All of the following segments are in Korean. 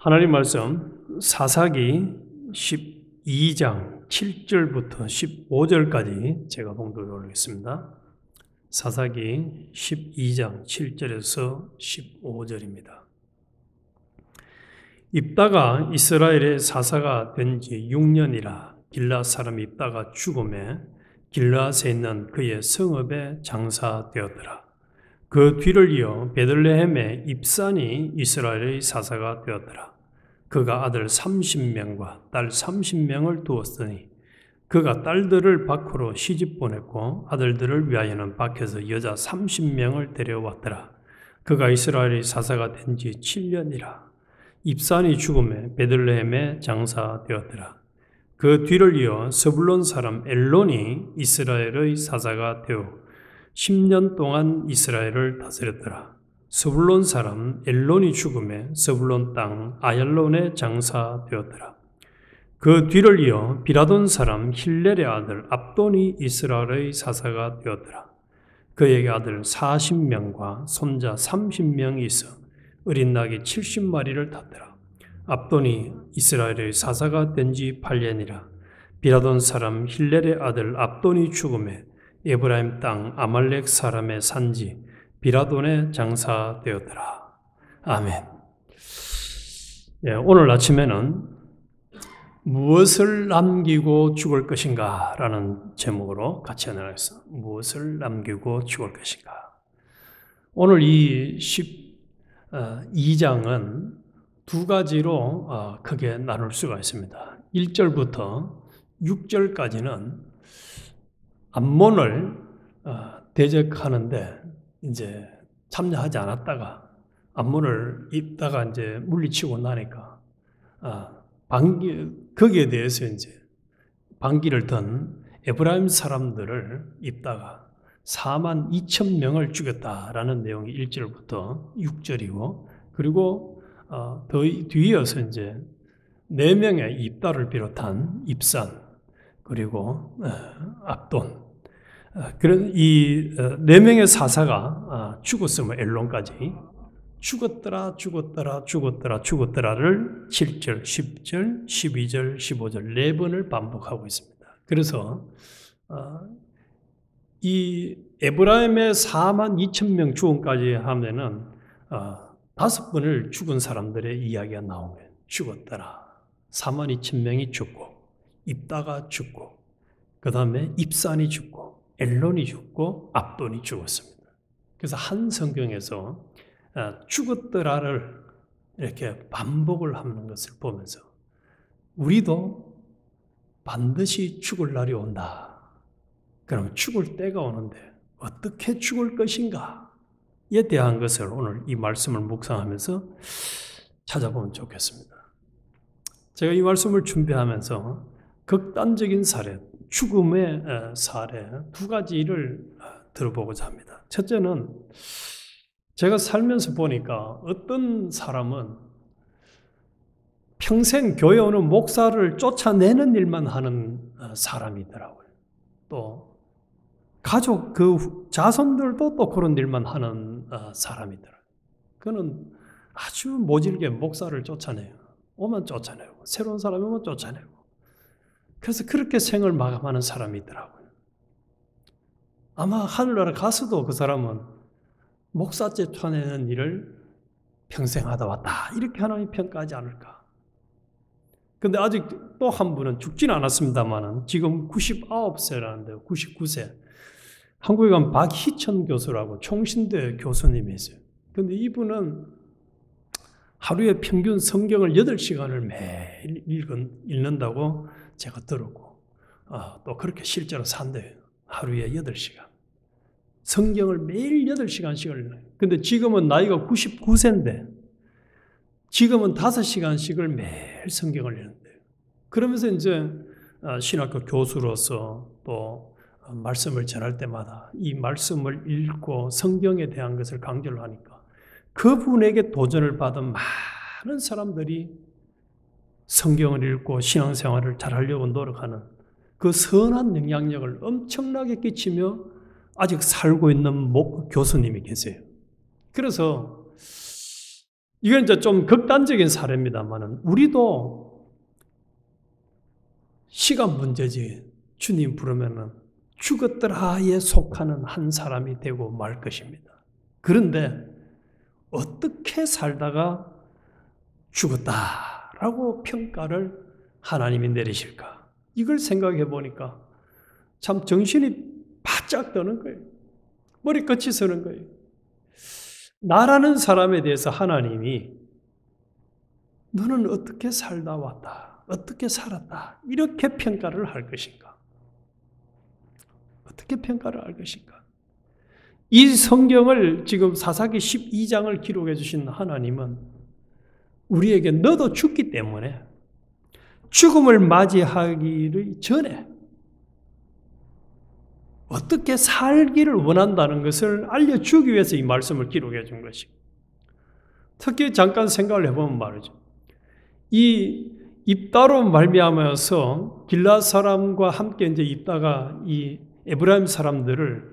하나님 말씀 사사기 12장 7절부터 15절까지 제가 봉독해 올리겠습니다. 사사기 12장 7절에서 15절입니다. 입다가 이스라엘의 사사가 된 지 6년이라 길르앗 사람 입다가 죽음에 길르앗에 있는 그의 성읍에 장사되었더라. 그 뒤를 이어 베들레헴의 입산이 이스라엘의 사사가 되었더라. 그가 아들 30명과 딸 30명을 두었으니 그가 딸들을 밖으로 시집 보냈고 아들들을 위하여는 밖에서 여자 30명을 데려왔더라. 그가 이스라엘의 사사가 된 지 7년이라 입산이 죽음에 베들레헴에 장사되었더라. 그 뒤를 이어 스불론 사람 엘론이 이스라엘의 사사가 되어 10년 동안 이스라엘을 다스렸더라. 스불론 사람 엘론이 죽음에 스불론 땅 아얄론에 장사되었더라. 그 뒤를 이어 비라돈 사람 힐렐의 아들 압돈이 이스라엘의 사사가 되었더라. 그에게 아들 40명과 손자 30명이 있어 어린 낙이 70마리를 탔더라. 압돈이 이스라엘의 사사가 된 지 8년이라 비라돈 사람 힐렐의 아들 압돈이 죽음에 에브라임 땅 아말렉 사람의 산지 비라돈에 장사되었더라. 아멘. 오늘 아침에는 무엇을 남기고 죽을 것인가 라는 제목으로 같이 나누겠습니다. 무엇을 남기고 죽을 것인가. 오늘 이 12장은 두 가지로 크게 나눌 수가 있습니다. 1절부터 6절까지는 암몬을 대적하는데 이제 참여하지 않았다가 암몬을 입다가 이제 물리치고 나니까 거기에 대해서 이제 반기를 든 에브라임 사람들을 입다가 42,000명을 죽였다라는 내용이 1절부터 6절이고 그리고 더 뒤이어서 이제 4명의 입다를 비롯한 입산 그리고 압돈 그런 이 4명의 사사가 죽었으면 엘론까지 죽었더라를 7절, 10절, 12절, 15절 4번을 반복하고 있습니다. 그래서 이 에브라임의 42,000명 죽음까지 하면은 5번을 죽은 사람들의 이야기가 나오면 죽었더라. 42,000명이 죽고 입다가 죽고 그 다음에 입산이 죽고 엘론이 죽고 압돈이 죽었습니다. 그래서 한 성경에서 죽었더라를 이렇게 반복을 하는 것을 보면서 우리도 반드시 죽을 날이 온다. 그럼 죽을 때가 오는데 어떻게 죽을 것인가에 대한 것을 오늘 이 말씀을 묵상하면서 찾아보면 좋겠습니다. 제가 이 말씀을 준비하면서 극단적인 사례, 죽음의 사례 두 가지를 들어보고자 합니다. 첫째는 제가 살면서 보니까 어떤 사람은 평생 교회 오는 목사를 쫓아내는 일만 하는 사람이더라고요. 또 가족 그 자손들도 또 그런 일만 하는 사람이더라고요. 그는 아주 모질게 목사를 쫓아내요. 오면 쫓아내고 새로운 사람이 오면 쫓아내고 그래서 그렇게 생을 마감하는 사람이 있더라고요. 아마 하늘나라 가서도 그 사람은 목사죄 쫓아내는 일을 평생 하다 왔다 이렇게 하나님이 평가하지 않을까. 근데 아직 또 한 분은 죽지는 않았습니다만은 지금 99세라는데요. 99세. 한국에 가면 박희천 교수라고 총신대 교수님이 있어요. 근데 이분은 하루에 평균 성경을 8시간을 매일 읽는다고 제가 들었고 또 그렇게 실제로 산대요. 하루에 8시간. 성경을 매일 8시간씩을 읽어요. 근데 지금은 나이가 99세인데 지금은 5시간씩을 매일 성경을 읽는데요. 그러면서 이제 신학교 교수로서 또 말씀을 전할 때마다 이 말씀을 읽고 성경에 대한 것을 강조를 하니까 그분에게 도전을 받은 많은 사람들이 성경을 읽고 신앙생활을 잘하려고 노력하는 그 선한 영향력을 엄청나게 끼치며 아직 살고 있는 교수님이 계세요. 그래서 이건 이제 좀 극단적인 사례입니다만은 우리도 시간 문제지 주님 부르면은 죽었더라에 속하는 한 사람이 되고 말 것입니다. 그런데 어떻게 살다가 죽었다라고 평가를 하나님이 내리실까? 이걸 생각해 보니까 참 정신이 바짝 드는 거예요. 머리끝이 서는 거예요. 나라는 사람에 대해서 하나님이 너는 어떻게 살다 왔다, 어떻게 살았다 이렇게 평가를 할 것인가? 어떻게 평가를 할 것인가? 이 성경을 지금 사사기 12장을 기록해 주신 하나님은 우리에게 너도 죽기 때문에 죽음을 맞이하기 전에 어떻게 살기를 원한다는 것을 알려주기 위해서 이 말씀을 기록해 준 것이고, 특히 잠깐 생각을 해보면 말이죠. 이 입다로 말미암아서 길앗 사람과 함께 이제 있다가 이 에브라임 사람들을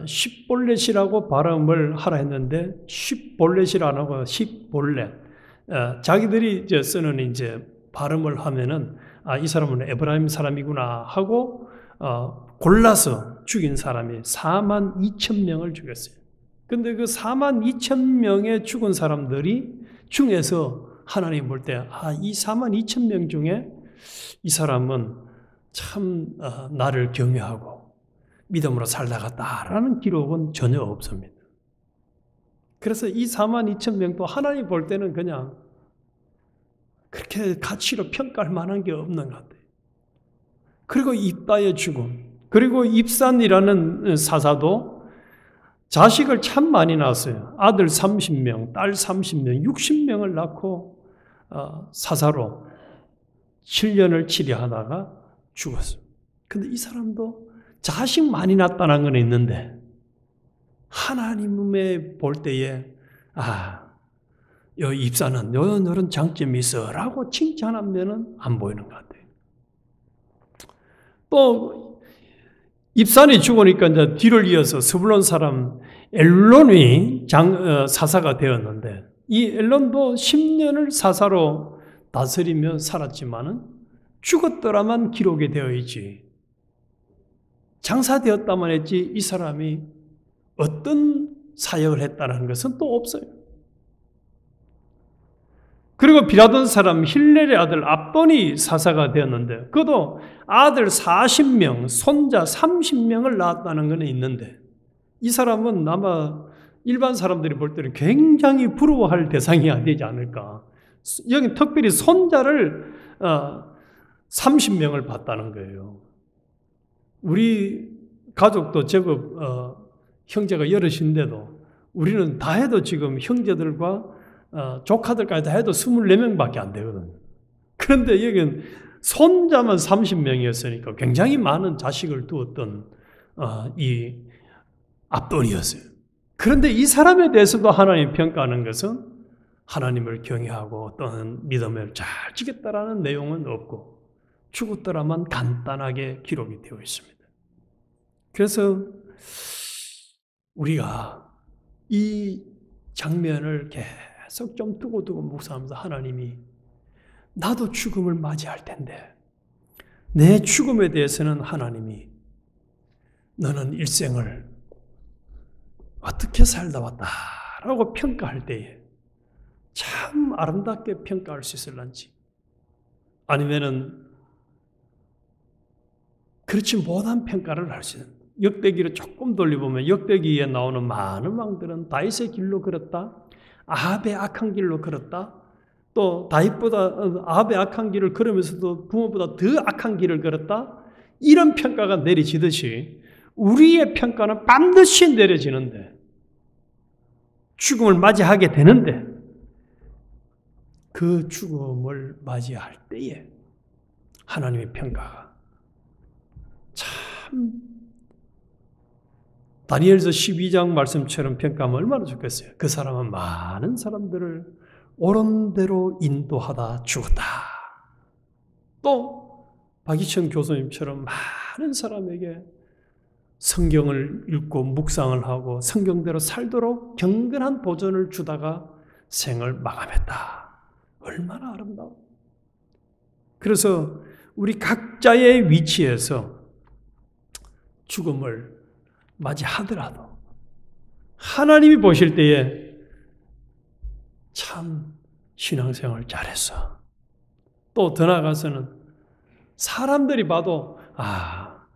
십볼렛이라고 발음을 하라 했는데 십볼렛이라 안 하고 십볼렛. 자기들이 이제 쓰는 이제 발음을 하면은 이 사람은 에브라임 사람이구나 하고 골라서 죽인 사람이 42,000명을 죽였어요. 근데 그 42,000명의 죽은 사람들이 중에서 하나님 볼 때 이 42,000명 중에 이 사람은 참 나를 경외하고 믿음으로 살다갔다라는 기록은 전혀 없습니다. 그래서 이 42,000명도 하나님 볼 때는 그냥 그렇게 가치로 평가할 만한 게 없는 것 같아요. 그리고 입다의 죽음, 그리고 입산이라는 사사도 자식을 참 많이 낳았어요. 아들 30명, 딸 30명, 60명을 낳고 사사로 7년을 치료하다가 죽었어요. 근데 이 사람도 자식 많이 낳았다는 건 있는데 하나님의 볼 때에 이 입사는 너런 장점이 있어 라고 칭찬하면 안 보이는 것 같아요. 또 입산이 죽으니까 이제 뒤를 이어서 스불론 사람 엘론이 사사가 되었는데 이 엘론도 10년을 사사로 다스리며 살았지만은 죽었더라만 기록이 되어 있지 장사되었다만 했지 이 사람이 어떤 사역을 했다는 것은 또 없어요. 그리고 빌하던 사람 힐렐의 아들 압돈이 사사가 되었는데 그도 아들 40명, 손자 30명을 낳았다는 건 있는데 이 사람은 아마 일반 사람들이 볼 때는 굉장히 부러워할 대상이 되지 않을까. 여기 특별히 손자를 30명을 봤다는 거예요. 우리 가족도 제법 형제가 여럿인데도 우리는 다 해도 지금 형제들과 조카들까지 다 해도 24명밖에 안 되거든요. 그런데 여기는 손자만 30명이었으니까 굉장히 많은 자식을 두었던 이 압돈이었어요. 그런데 이 사람에 대해서도 하나님 평가하는 것은 하나님을 경외하고 또는 믿음을 잘 지켰다라는 내용은 없고 죽었더라만 간단하게 기록이 되어 있습니다. 그래서 우리가 이 장면을 계속 좀 두고두고 묵상하면서 하나님이 나도 죽음을 맞이할 텐데 내 죽음에 대해서는 하나님이 너는 일생을 어떻게 살다 왔다라고 평가할 때에 참 아름답게 평가할 수 있을런지 아니면은 그렇지 못한 평가를 할 수 있는 역대기를 조금 돌려보면 역대기에 나오는 많은 왕들은 다윗의 길로 걸었다. 아합의 악한 길로 걸었다. 또 다윗보다 아합의 악한 길을 걸으면서도 부모보다 더 악한 길을 걸었다. 이런 평가가 내려지듯이 우리의 평가는 반드시 내려지는데 죽음을 맞이하게 되는데 그 죽음을 맞이할 때에 하나님의 평가가 참 다니엘서 12장 말씀처럼 평가하면 얼마나 좋겠어요. 그 사람은 많은 사람들을 옳은 대로 인도하다 죽었다. 또 박희천 교수님처럼 많은 사람에게 성경을 읽고 묵상을 하고 성경대로 살도록 경건한 도전을 주다가 생을 마감했다. 얼마나 아름다워. 그래서 우리 각자의 위치에서 죽음을 맞이하더라도 하나님이 보실 때에 참 신앙생활 잘했어. 또 더 나아가서는 사람들이 봐도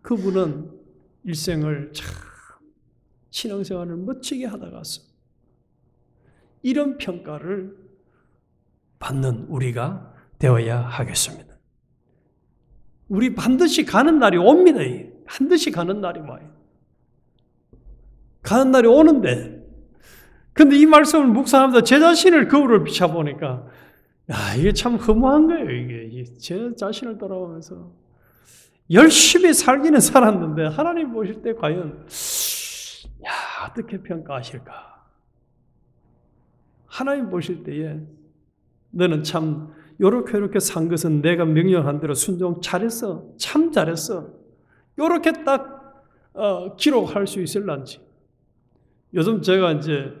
그분은 일생을 참 신앙생활을 멋지게 하다 갔어. 이런 평가를 받는 우리가 되어야 하겠습니다. 우리 반드시 가는 날이 옵니다. 반드시 가는 날이 와요. 가는 날이 오는데, 근데 이 말씀을 묵상하면서 제 자신을 거울을 비춰보니까, 이게 참 허무한 거예요, 이게. 제 자신을 돌아보면서. 열심히 살기는 살았는데, 하나님 보실 때 과연, 어떻게 평가하실까? 하나님 보실 때에, 너는 참, 요렇게 산 것은 내가 명령한 대로 순종 잘했어. 참 잘했어. 요렇게 딱, 기록할 수 있을란지. 요즘 제가 이제,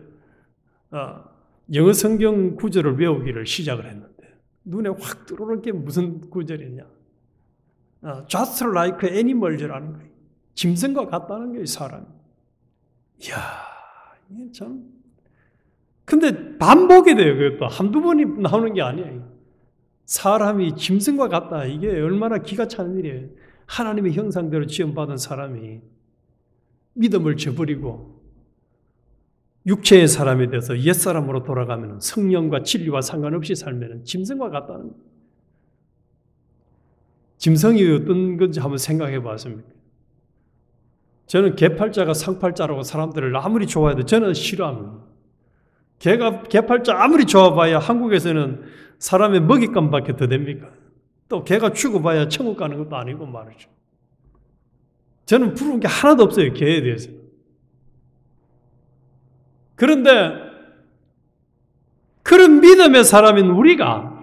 영어 성경 구절을 외우기를 시작을 했는데, 눈에 확 들어오는 게 무슨 구절이냐. Just like animals라는 거예요. 짐승과 같다는 거예요, 사람이. 이야, 이게 참. 근데 반복이 돼요, 그것도. 한두 번이 나오는 게 아니에요. 사람이 짐승과 같다. 이게 얼마나 기가 차는 일이에요. 하나님의 형상대로 지음받은 사람이 믿음을 저버리고 육체의 사람이 돼서 옛사람으로 돌아가면 성령과 진리와 상관없이 살면 짐승과 같다는 거예요. 짐승이 어떤 건지 한번 생각해 봤습니까? 저는 개팔자가 상팔자라고 사람들을 아무리 좋아해도 저는 싫어합니다. 개팔자 아무리 좋아봐야 한국에서는 사람의 먹잇감밖에 더 됩니까? 또 개가 죽어봐야 천국 가는 것도 아니고 말이죠. 저는 부러운 게 하나도 없어요, 개에 대해서. 그런데 그런 믿음의 사람인 우리가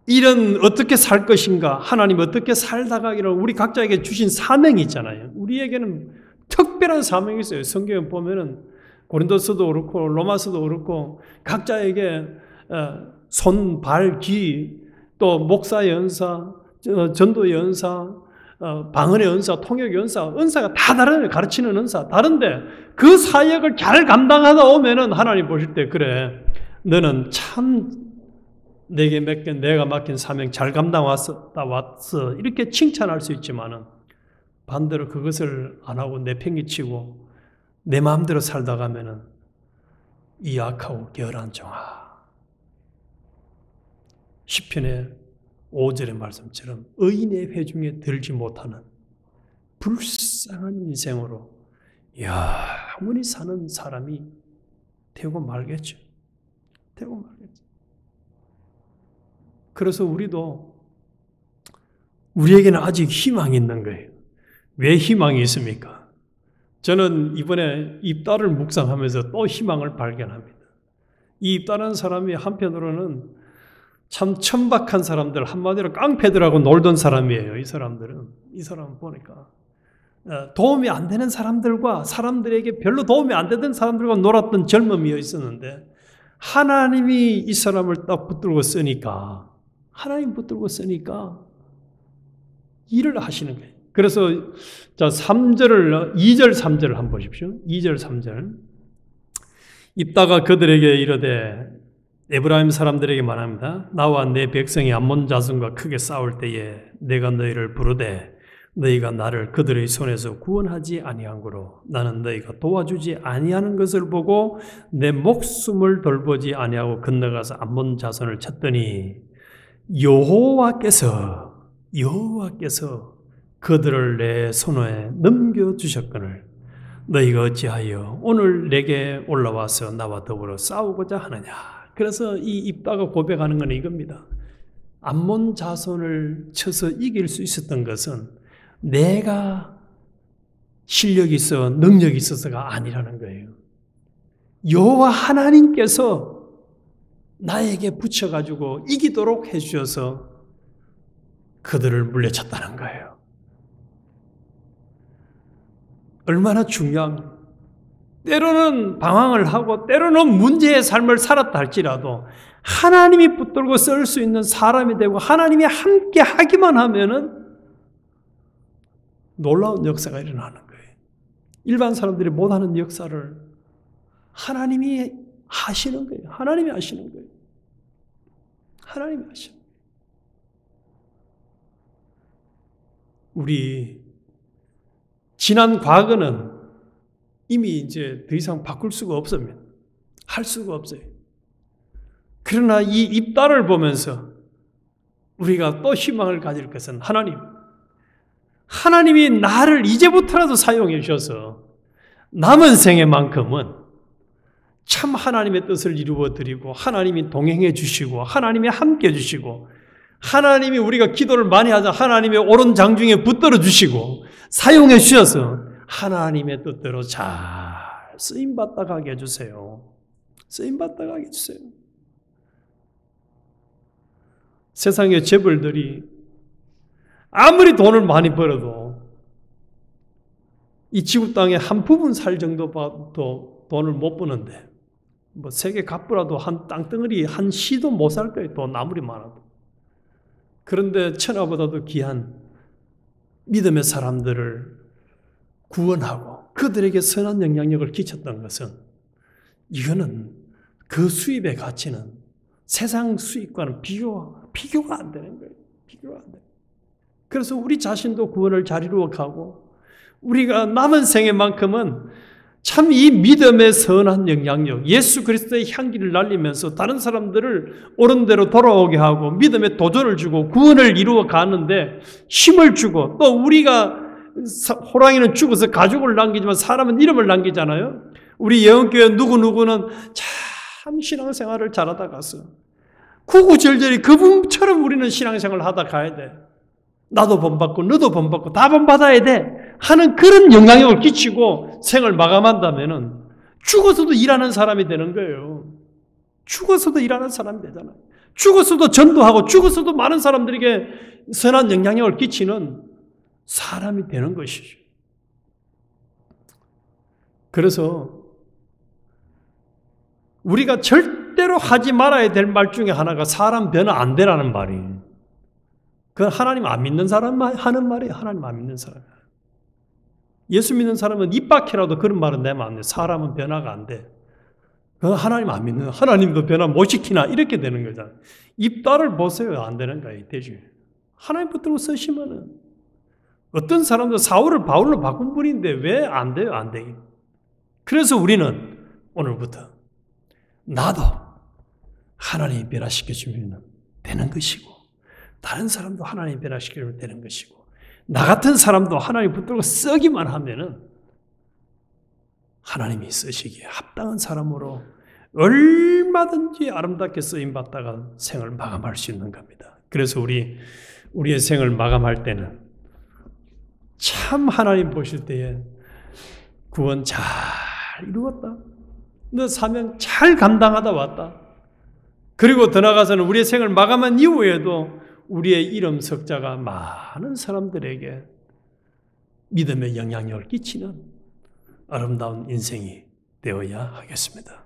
이런 어떻게 살 것인가, 하나님 어떻게 살다가기를 우리 각자에게 주신 사명이 있잖아요. 우리에게는 특별한 사명이 있어요. 성경에 보면은 고린도서도 그렇고 로마서도 그렇고 각자에게 손, 발, 귀, 또 목사의 은사, 전도의 은사, 방언의 은사, 통역의 은사가 다 다르네요. 가르치는 은사 다른데 그 사역을 잘 감당하다 오면은 하나님 보실 때 그래, 너는 참 내게 내가 맡긴 사명 잘 감당왔어 이렇게 칭찬할 수 있지만은 반대로 그것을 안 하고 내팽개치고 내 마음대로 살다 가면은 이 악하고 게으른 종아. 시편의 5절의 말씀처럼 의인의 회중에 들지 못하는 불쌍한 인생으로 영원히 사는 사람이 되고 말겠죠. 되고 말겠죠. 그래서 우리에게는 아직 희망이 있는 거예요. 왜 희망이 있습니까? 저는 이번에 입다를 묵상하면서 또 희망을 발견합니다. 이 입다라는 사람이 한편으로는 참 천박한 사람들, 한마디로 깡패들하고 놀던 사람이에요. 이 사람은 보니까 도움이 안 되는 사람들과 사람들에게 별로 도움이 안 되던 사람들과 놀았던 젊음이 있었는데 하나님이 이 사람을 딱 붙들고 쓰니까 일을 하시는 거예요. 그래서 2절 3절을 한번 보십시오. 2절 3절. 입다가 그들에게 이르되, 에브라임 사람들에게 말합니다. 나와 내 백성이 암몬 자손과 크게 싸울 때에 내가 너희를 부르되 너희가 나를 그들의 손에서 구원하지 아니한고로 나는 너희가 도와주지 아니하는 것을 보고 내 목숨을 돌보지 아니하고 건너가서 암몬 자손을 쳤더니 여호와께서 그들을 내 손에 넘겨주셨거늘 너희가 어찌하여 오늘 내게 올라와서 나와 더불어 싸우고자 하느냐. 그래서 이 입다가 고백하는 건 이겁니다. 암몬 자손을 쳐서 이길 수 있었던 것은 내가 실력이 있어 능력이 있어서가 아니라는 거예요. 여호와 하나님께서 나에게 붙여가지고 이기도록 해주셔서 그들을 물리쳤다는 거예요. 얼마나 중요합니까? 때로는 방황을 하고 때로는 문제의 삶을 살았다 할지라도 하나님이 붙들고 설 수 있는 사람이 되고 하나님이 함께 하기만 하면은 놀라운 역사가 일어나는 거예요. 일반 사람들이 못하는 역사를 하나님이 하시는 거예요. 하나님이 하시는 거예요. 하나님이 하시는 거예요. 우리 지난 과거는 이미 이제 더 이상 바꿀 수가 없습니다. 할 수가 없어요. 그러나 이 입다를 보면서 우리가 또 희망을 가질 것은 하나님이 나를 이제부터라도 사용해 주셔서 남은 생애만큼은 참 하나님의 뜻을 이루어 드리고 하나님이 동행해 주시고 하나님이 함께 해 주시고 하나님이 우리가 기도를 많이 하자 하나님의 오른 장중에 붙들어 주시고 사용해 주셔서 하나님의 뜻대로 잘 쓰임받다 가게 해주세요. 쓰임받다 가게 해주세요. 세상의 재벌들이 아무리 돈을 많이 벌어도 이 지구 땅에 한 부분 살 정도도 돈을 못 버는데 뭐 세계 갑부라도 한 땅덩어리 한 시도 못 살 거예요. 돈 아무리 많아도. 그런데 천하보다도 귀한 믿음의 사람들을 구원하고 그들에게 선한 영향력을 끼쳤던 것은 이거는 그 수입의 가치는 세상 수입과는 비교가 안 되는 거예요. 비교가 안 돼요. 그래서 우리 자신도 구원을 잘 이루어가고 우리가 남은 생애만큼은 참 이 믿음의 선한 영향력, 예수 그리스도의 향기를 날리면서 다른 사람들을 옳은 대로 돌아오게 하고 믿음의 도전을 주고 구원을 이루어 가는데 힘을 주고 또 우리가 호랑이는 죽어서 가죽을 남기지만 사람은 이름을 남기잖아요. 우리 예언교회 누구누구는 참 신앙생활을 잘하다 갔어. 구구절절히 그분처럼 우리는 신앙생활을 하다 가야 돼. 나도 본받고 너도 본받고 다 본받아야 돼 하는 그런 영향력을 끼치고 생을 마감한다면은 죽어서도 일하는 사람이 되는 거예요. 죽어서도 일하는 사람이 되잖아요. 죽어서도 전도하고 죽어서도 많은 사람들에게 선한 영향력을 끼치는 사람이 되는 것이죠. 그래서 우리가 절대로 하지 말아야 될 말 중에 하나가 사람 변화 안 되라는 말이에요. 그건 하나님 안 믿는 사람 하는 말이에요. 하나님 안 믿는 사람. 예수 믿는 사람은 입 밖이라도 그런 말은 내면 안 돼. 사람은 변화가 안 돼. 그건 하나님 안 믿는, 하나님도 변화 못 시키나 이렇게 되는 거잖아요. 입다를 보세요. 안 되는 거예요. 되죠. 하나님 붙들고 쓰시면은 어떤 사람도 사울을 바울로 바꾼 분인데 왜 안 돼요? 안 돼요. 그래서 우리는 오늘부터 나도 하나님이 변화시켜주면 되는 것이고 다른 사람도 하나님 변화시키면 되는 것이고 나 같은 사람도 하나님 붙들고 쓰기만 하면은 하나님이 쓰시기에 합당한 사람으로 얼마든지 아름답게 쓰임받다가 생을 마감할 수 있는 겁니다. 그래서 우리의 생을 마감할 때는 참 하나님 보실 때에 구원 잘 이루었다. 너 사명 잘 감당하다 왔다. 그리고 더 나아가서는 우리의 생을 마감한 이후에도 우리의 이름 석자가 많은 사람들에게 믿음의 영향력을 끼치는 아름다운 인생이 되어야 하겠습니다.